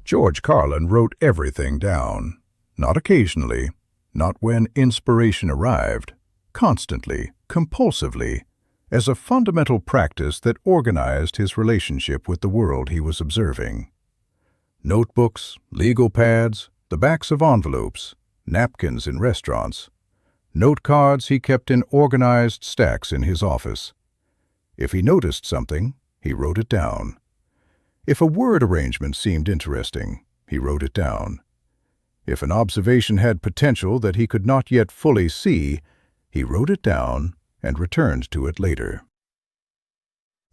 George Carlin wrote everything down. Not occasionally, not when inspiration arrived, constantly, compulsively, as a fundamental practice that organized his relationship with the world he was observing. Notebooks, legal pads, the backs of envelopes, napkins in restaurants, note cards he kept in organized stacks in his office. If he noticed something, he wrote it down. If a word arrangement seemed interesting, he wrote it down. If an observation had potential that he could not yet fully see, he wrote it down and returned to it later.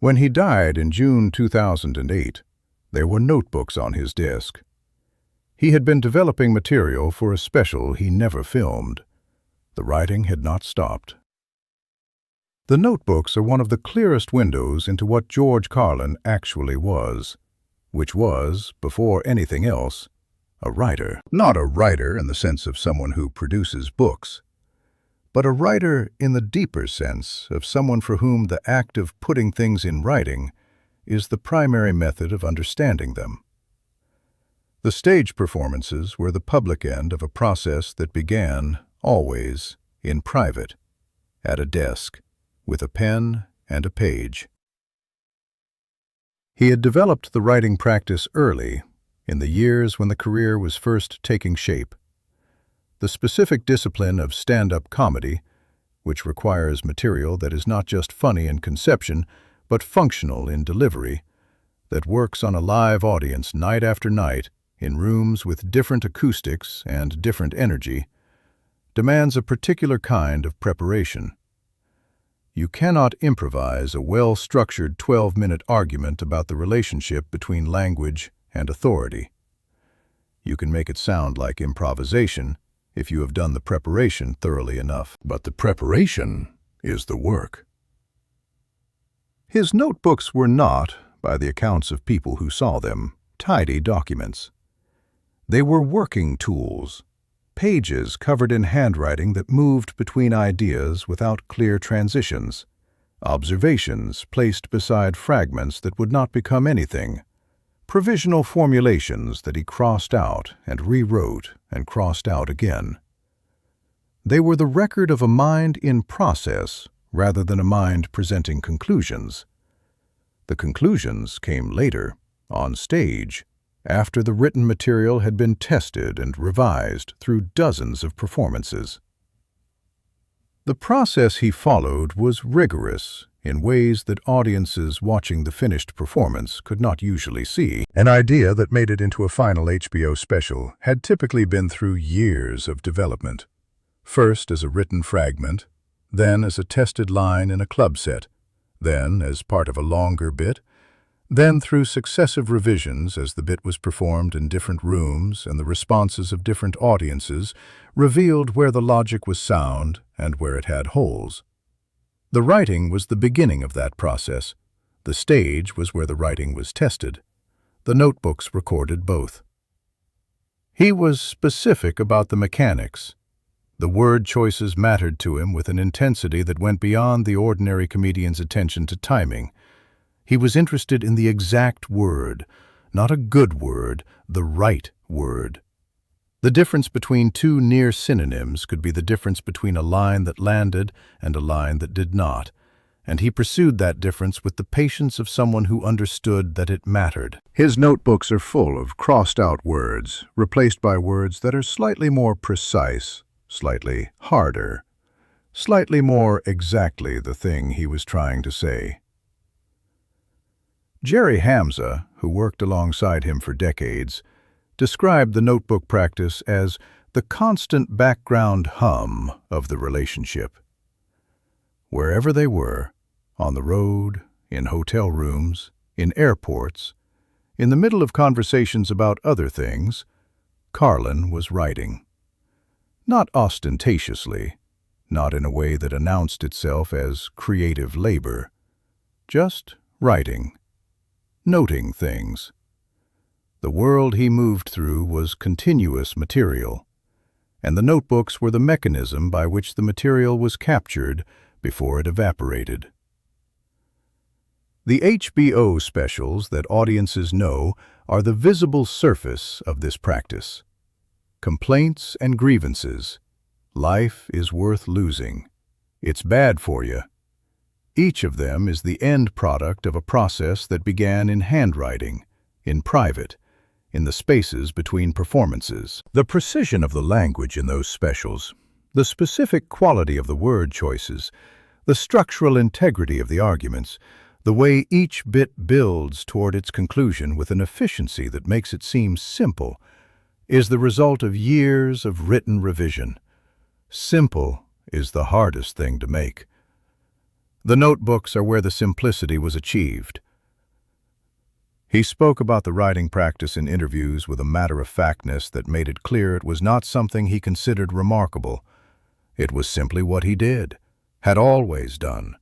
When he died in June 2008, there were notebooks on his desk. He had been developing material for a special he never filmed. The writing had not stopped. The notebooks are one of the clearest windows into what George Carlin actually was, which was, before anything else, a writer. Not a writer in the sense of someone who produces books, but a writer in the deeper sense of someone for whom the act of putting things in writing is the primary method of understanding them. The stage performances were the public end of a process that began, always, in private, at a desk, with a pen and a page. He had developed the writing practice early, in the years when the career was first taking shape. The specific discipline of stand-up comedy, which requires material that is not just funny in conception, but functional in delivery, that works on a live audience night after night, in rooms with different acoustics and different energy, demands a particular kind of preparation. You cannot improvise a well-structured 12-minute argument about the relationship between language and authority. You can make it sound like improvisation if you have done the preparation thoroughly enough, but the preparation is the work. His notebooks were not, by the accounts of people who saw them, tidy documents. They were working tools, pages covered in handwriting that moved between ideas without clear transitions, observations placed beside fragments that would not become anything, provisional formulations that he crossed out and rewrote and crossed out again. They were the record of a mind in process rather than a mind presenting conclusions. The conclusions came later, on stage, after the written material had been tested and revised through dozens of performances. The process he followed was rigorous in ways that audiences watching the finished performance could not usually see. An idea that made it into a final HBO special had typically been through years of development, first as a written fragment, then as a tested line in a club set, then as part of a longer bit, then through successive revisions as the bit was performed in different rooms and the responses of different audiences revealed where the logic was sound and where it had holes. The writing was the beginning of that process. The stage was where the writing was tested. The notebooks recorded both. He was specific about the mechanics. The word choices mattered to him with an intensity that went beyond the ordinary comedian's attention to timing. He was interested in the exact word, not a good word, the right word. The difference between two near synonyms could be the difference between a line that landed and a line that did not, and he pursued that difference with the patience of someone who understood that it mattered. His notebooks are full of crossed-out words, replaced by words that are slightly more precise, slightly harder, slightly more exactly the thing he was trying to say. Jerry Hamza, who worked alongside him for decades, described the notebook practice as the constant background hum of the relationship. Wherever they were, on the road, in hotel rooms, in airports, in the middle of conversations about other things, Carlin was writing. Not ostentatiously, not in a way that announced itself as creative labor, just writing. Noting things. The world he moved through was continuous material, and the notebooks were the mechanism by which the material was captured before it evaporated. The HBO specials that audiences know are the visible surface of this practice. Complaints and grievances. Life is worth losing. It's bad for you. Each of them is the end product of a process that began in handwriting, in private, in the spaces between performances. The precision of the language in those specials, the specific quality of the word choices, the structural integrity of the arguments, the way each bit builds toward its conclusion with an efficiency that makes it seem simple, is the result of years of written revision. Simple is the hardest thing to make. The notebooks are where the simplicity was achieved. He spoke about the writing practice in interviews with a matter-of-factness that made it clear it was not something he considered remarkable. It was simply what he did, had always done,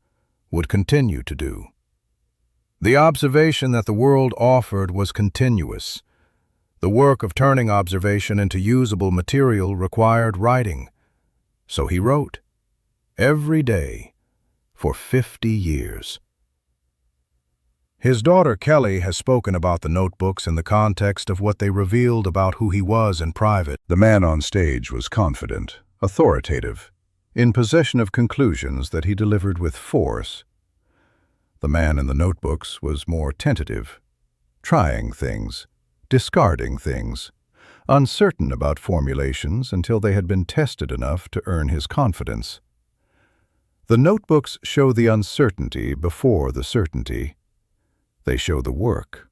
would continue to do. The observation that the world offered was continuous. The work of turning observation into usable material required writing. So he wrote, every day, for 50 years. His daughter Kelly has spoken about the notebooks in the context of what they revealed about who he was in private. The man on stage was confident, authoritative, in possession of conclusions that he delivered with force. The man in the notebooks was more tentative, trying things, discarding things, uncertain about formulations until they had been tested enough to earn his confidence. The notebooks show the uncertainty before the certainty. They show the work.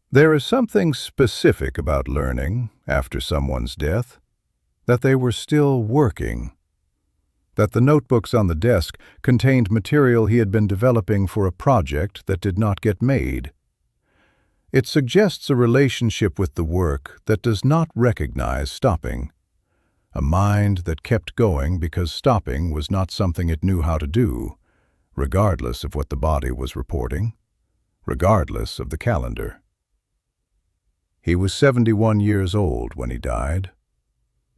There is something specific about learning, after someone's death, that they were still working, that the notebooks on the desk contained material he had been developing for a project that did not get made. It suggests a relationship with the work that does not recognize stopping, a mind that kept going because stopping was not something it knew how to do, regardless of what the body was reporting, regardless of the calendar. He was 71 years old when he died.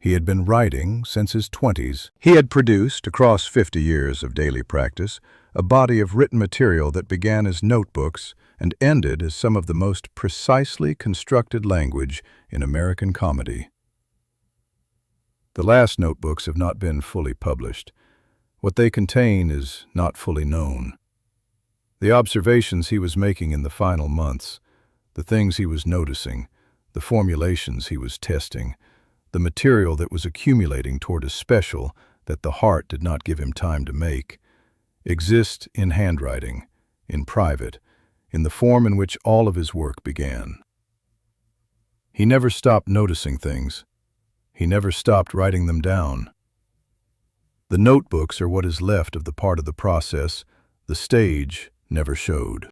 He had been writing since his 20s. He had produced, across 50 years of daily practice, a body of written material that began as notebooks and ended as some of the most precisely constructed language in American comedy. The last notebooks have not been fully published. What they contain is not fully known. The observations he was making in the final months, the things he was noticing, the formulations he was testing, the material that was accumulating toward a special that the heart did not give him time to make, exist in handwriting, in private, in the form in which all of his work began. He never stopped noticing things. He never stopped writing them down. The notebooks are what is left of the part of the process the stage never showed.